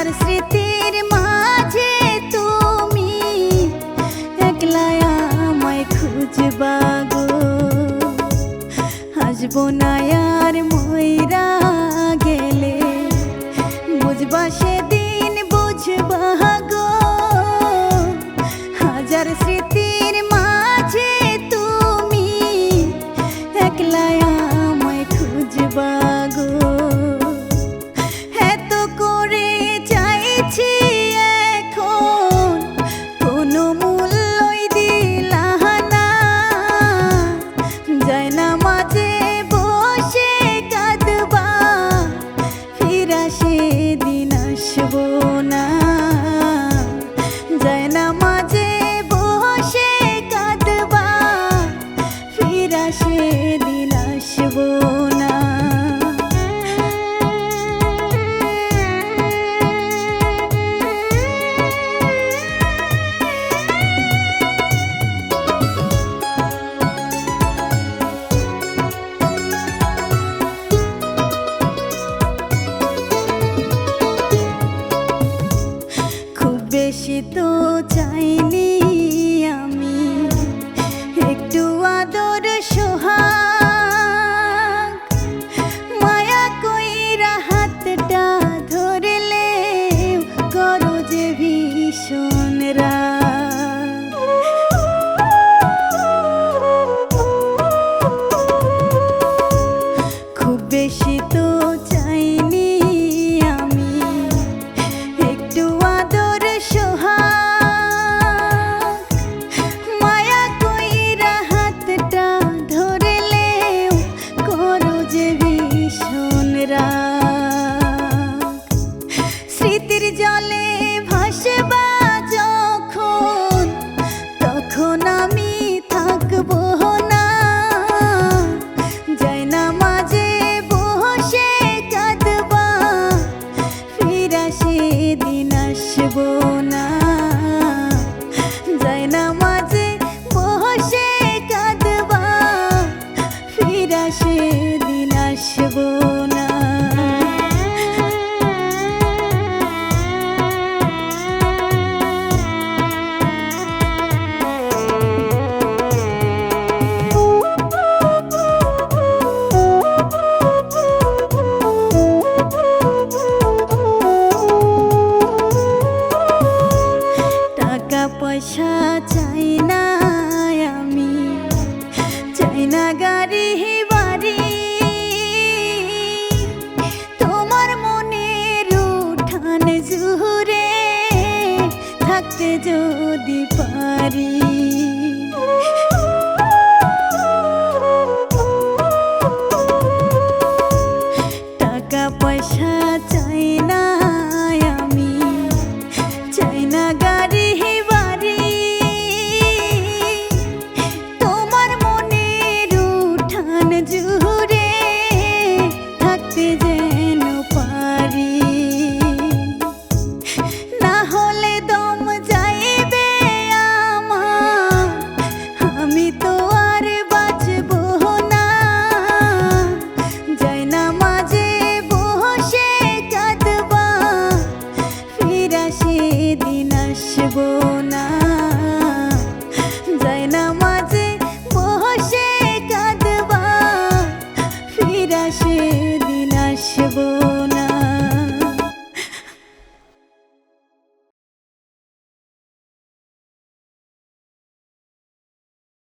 হাজার স্মৃতির মাঝে তুমি একলা আমায় খুঁজবা গো। আসবো না আর মইরা গেলে বুঝবা সেদিন বুঝবা গো। হাজার স্মৃতির মাঝে তুমি একলা আমায় খুঁজবা গো। এত করে চাইছি এখন কোনো মূল্যই দিলা না। যায় না মাঝে বসে কাঁদবা ফিরা সেদিন আসবো না। যায় না মাঝে বসে কাঁদবা ফিরা সেদিন আসবো না। বেশি তো চাইনি আমি একটু আদর সোহাগ। মায়া কইরা হাতটা ধরলে করো যে ভীষণ রাগ। খুব বেশি তো চাইনি আমি একটু আদর সোহাগ। মায়া কইরা হাতটা ধরলেও করো যে ভীষণ রাগ। স্মৃতির জলে ভাসবা যখন তখন আমি থাকবো না। যায় না মাঝে বসে কাঁদবা ফিরা সেদিন আসবো না। যায় না মাঝে বসে কাঁদবা ফিরা সেদিন আসবো না। টাকা পয়সা চাই না আমি, চাই না গাড়ি বাড়ি। তোমার মনের উঠান জুড়ে থাকতে যদি পারি।